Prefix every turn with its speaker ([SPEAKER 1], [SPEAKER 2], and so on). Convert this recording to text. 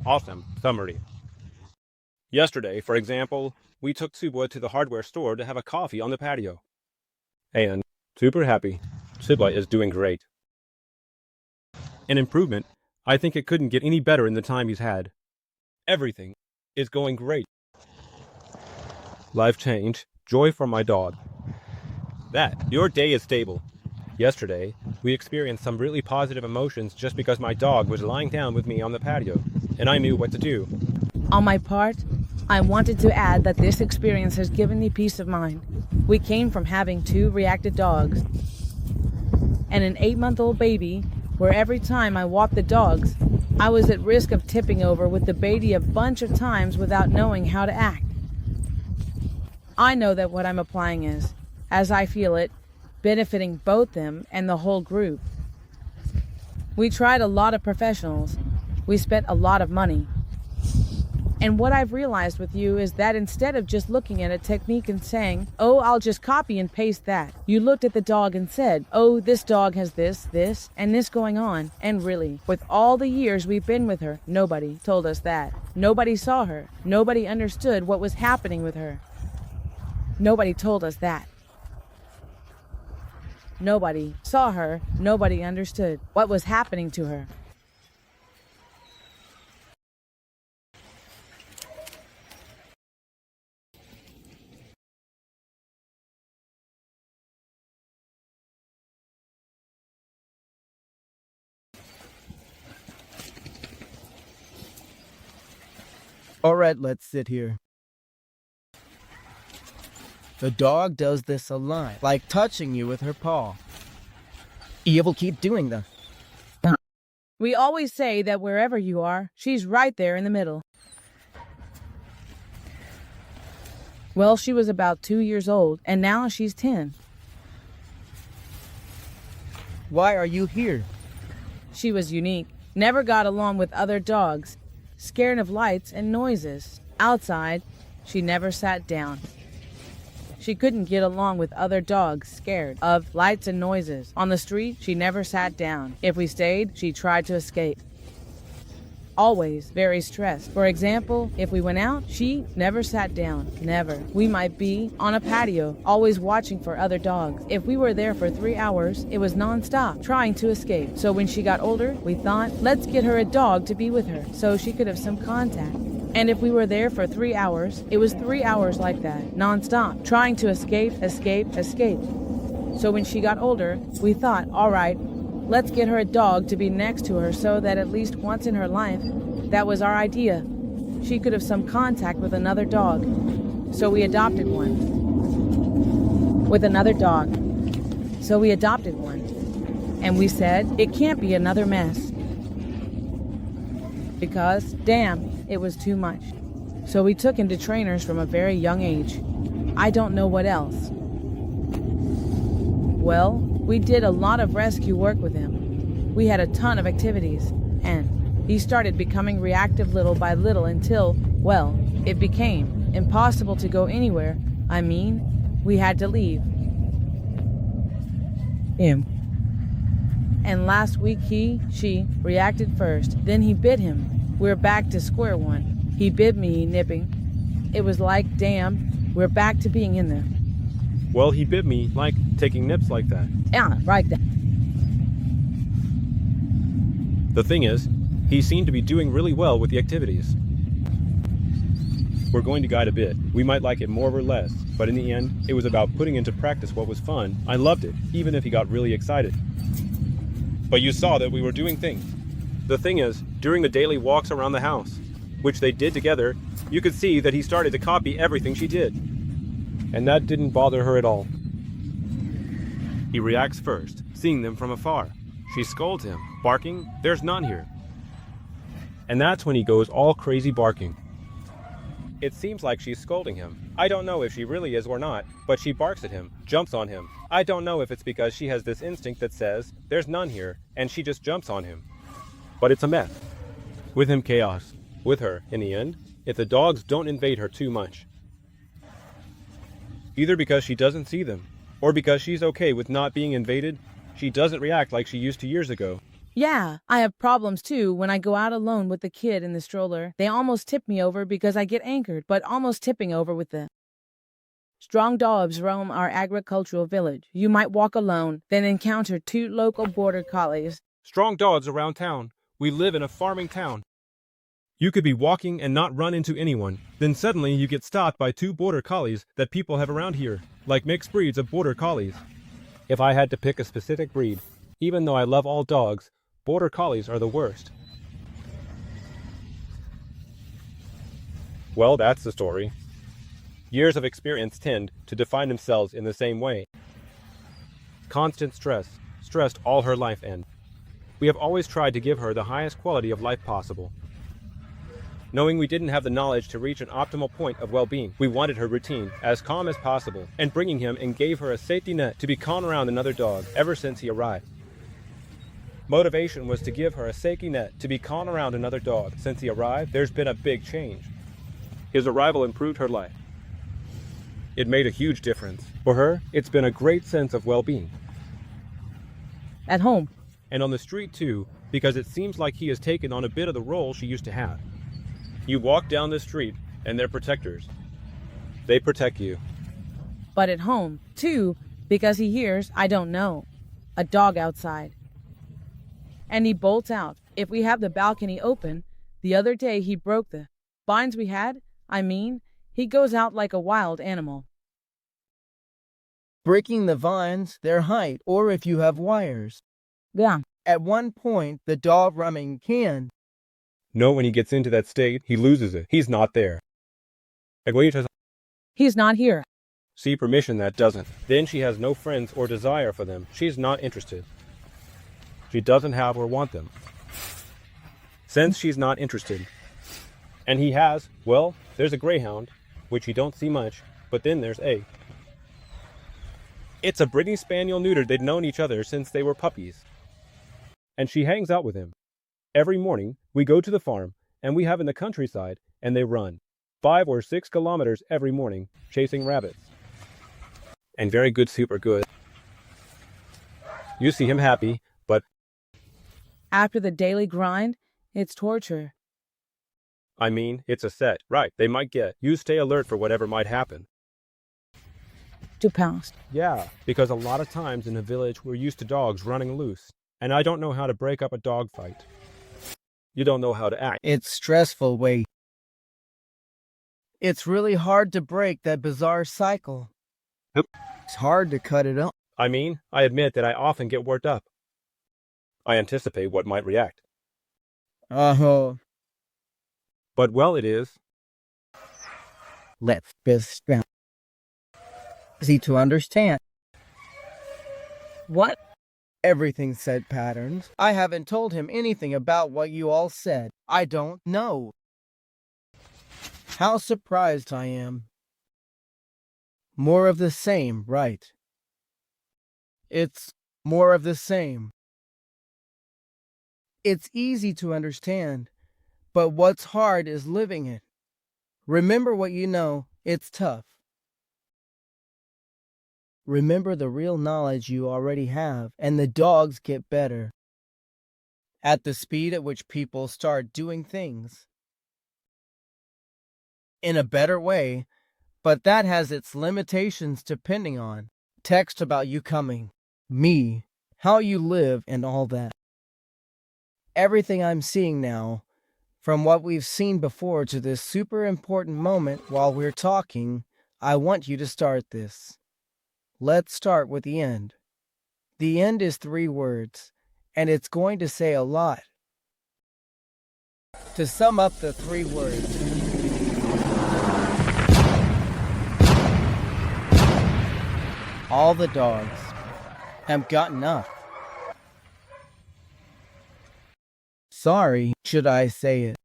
[SPEAKER 1] Awesome summary. Yesterday, for example, we took Subwa to the hardware store to have a coffee on the patio. And super happy. Subwa is doing great. An improvement. I think it couldn't get any better in the time he's had. Everything is going great. Life change. Joy for my dog. That your day is stable. Yesterday, we experienced some really positive emotions just because my dog was lying down with me on the patio, and I knew what to do.
[SPEAKER 2] On my part, I wanted to add that this experience has given me peace of mind. We came from having 2 reactive dogs and an 8-month-old baby, where every time I walked the dogs, I was at risk of tipping over with the baby a bunch of times without knowing how to act. I know that what I'm applying is, as I feel it, benefiting both them and the whole group. We tried a lot of professionals. We spent a lot of money. And what I've realized with you is that instead of just looking at a technique and saying, oh, I'll just copy and paste that, you looked at the dog and said, oh, this dog has this, and this going on. And really, with all the years we've been with her, nobody told us that. Nobody saw her. Nobody understood what was happening with her. Nobody told us that. Nobody saw her. Nobody understood what was happening to her.
[SPEAKER 3] All right, let's sit here. The dog does this a lot, like touching you with her paw. You will keep doing that.
[SPEAKER 2] We always say that wherever you are, she's right there in the middle. Well, she was about 2 years old, and now she's 10.
[SPEAKER 3] Why are you here?
[SPEAKER 2] She was unique, never got along with other dogs, scared of lights and noises. Outside, she never sat down. She couldn't get along with other dogs, scared of lights and noises. On the street, she never sat down. If we stayed, she tried to escape. Always very stressed. For example, if we went out, she never sat down. Never. We might be on a patio, always watching for other dogs. If we were there for 3 hours, it was nonstop, trying to escape. So when she got older, we thought, let's get her a dog to be with her, so she could have some contact. And if we were there for 3 hours, it was 3 hours like that, nonstop, trying to escape. So when she got older, we thought, all right, let's get her a dog to be next to her so that at least once in her life, that was our idea, she could have some contact with another dog. So we adopted one. With another dog. So we adopted one. And we said, it can't be another mess. Because, damn, it was too much. So we took him to trainers from a very young age. I don't know what else. Well, we did a lot of rescue work with him. We had a ton of activities, and he started becoming reactive little by little until, well, it became impossible to go anywhere. I mean, we had to leave him. And last week she reacted first. Then he bit him. We're back to square one. He bit me, nipping. It was like, damn, we're back to being in there.
[SPEAKER 1] Well, he bit me, like taking nips like that.
[SPEAKER 2] Yeah, right there.
[SPEAKER 1] The thing is, he seemed to be doing really well with the activities. We're going to guide a bit. We might like it more or less, but in the end, it was about putting into practice what was fun. I loved it, even if he got really excited. But you saw that we were doing things. The thing is, during the daily walks around the house, which they did together, you could see that he started to copy everything she did. And that didn't bother her at all. He reacts first, seeing them from afar. She scolds him, barking, there's none here. And that's when he goes all crazy barking. It seems like she's scolding him. I don't know if she really is or not, but she barks at him, jumps on him. I don't know if it's because she has this instinct that says, there's none here, and she just jumps on him. But it's a mess. With him, chaos. With her, in the end, if the dogs don't invade her too much. Either because she doesn't see them, or because she's okay with not being invaded, she doesn't react like she used to years ago.
[SPEAKER 2] Yeah, I have problems too when I go out alone with the kid in the stroller. They almost tip me over because I get anchored, but almost tipping over with the strong dogs roam our agricultural village. You might walk alone, then encounter two local border collies.
[SPEAKER 1] Strong dogs around town. We live in a farming town. You could be walking and not run into anyone. Then suddenly you get stopped by two border collies that people have around here, like mixed breeds of border collies. If I had to pick a specific breed, even though I love all dogs, border collies are the worst. Well, that's the story. Years of experience tend to define themselves in the same way. Constant stress, stressed all her life, and we have always tried to give her the highest quality of life possible. Knowing we didn't have the knowledge to reach an optimal point of well-being, we wanted her routine as calm as possible, and bringing him and gave her a safety net to be calm around another dog ever since he arrived. Motivation was to give her a safety net to be calm around another dog. Since he arrived, there's been a big change. His arrival improved her life. It made a huge difference. For her, it's been a great sense of well-being.
[SPEAKER 2] At home.
[SPEAKER 1] And on the street too, because it seems like he has taken on a bit of the role she used to have. You walk down the street, and they're protectors. They protect you.
[SPEAKER 2] But at home, too, because he hears, I don't know, a dog outside. And he bolts out. If we have the balcony open, the other day he broke the blinds we had. He goes out like a wild animal.
[SPEAKER 3] Breaking the vines, their height, or if you have wires.
[SPEAKER 2] Yeah.
[SPEAKER 3] At one point, the dog running can.
[SPEAKER 1] No, when he gets into that state, he loses it. He's not there.
[SPEAKER 2] He's not here.
[SPEAKER 1] See permission that doesn't. Then she has no friends or desire for them. She's not interested. She doesn't have or want them. Since she's not interested. And he has, well, there's a greyhound, which you don't see much, but then there's A. It's a Brittany Spaniel neutered. They'd known each other since they were puppies. And she hangs out with him. Every morning, we go to the farm, and we have in the countryside, and they run 5 or 6 kilometers every morning, chasing rabbits. And very good, super good. You see him happy, but
[SPEAKER 2] After the daily grind, it's torture.
[SPEAKER 1] it's a set. Right, they might get. You stay alert for whatever might happen.
[SPEAKER 2] To pounce.
[SPEAKER 1] Yeah, because a lot of times in a village, we're used to dogs running loose. And I don't know how to break up a dog fight. You don't know how to act.
[SPEAKER 3] It's stressful way. It's really hard to break that bizarre cycle.
[SPEAKER 1] Yep.
[SPEAKER 3] It's hard to cut it up.
[SPEAKER 1] I admit that I often get worked up. I anticipate what might react.
[SPEAKER 3] Uh-huh.
[SPEAKER 1] But well, it is.
[SPEAKER 3] Let's be easy to understand.
[SPEAKER 2] What?
[SPEAKER 3] Everything said patterns. I haven't told him anything about what you all said. I don't know. How surprised I am. More of the same, right? It's more of the same. It's easy to understand, but what's hard is living it. Remember what you know, it's tough. Remember the real knowledge you already have, and the dogs get better at the speed at which people start doing things in a better way, but that has its limitations depending on text about you coming, me, how you live, and all that. Everything I'm seeing now, from what we've seen before to this super important moment while we're talking, I want you to start this. Let's start with the end. The end is 3 words, and it's going to say a lot. To sum up the 3 words. All the dogs have gotten up. Sorry, should I say it?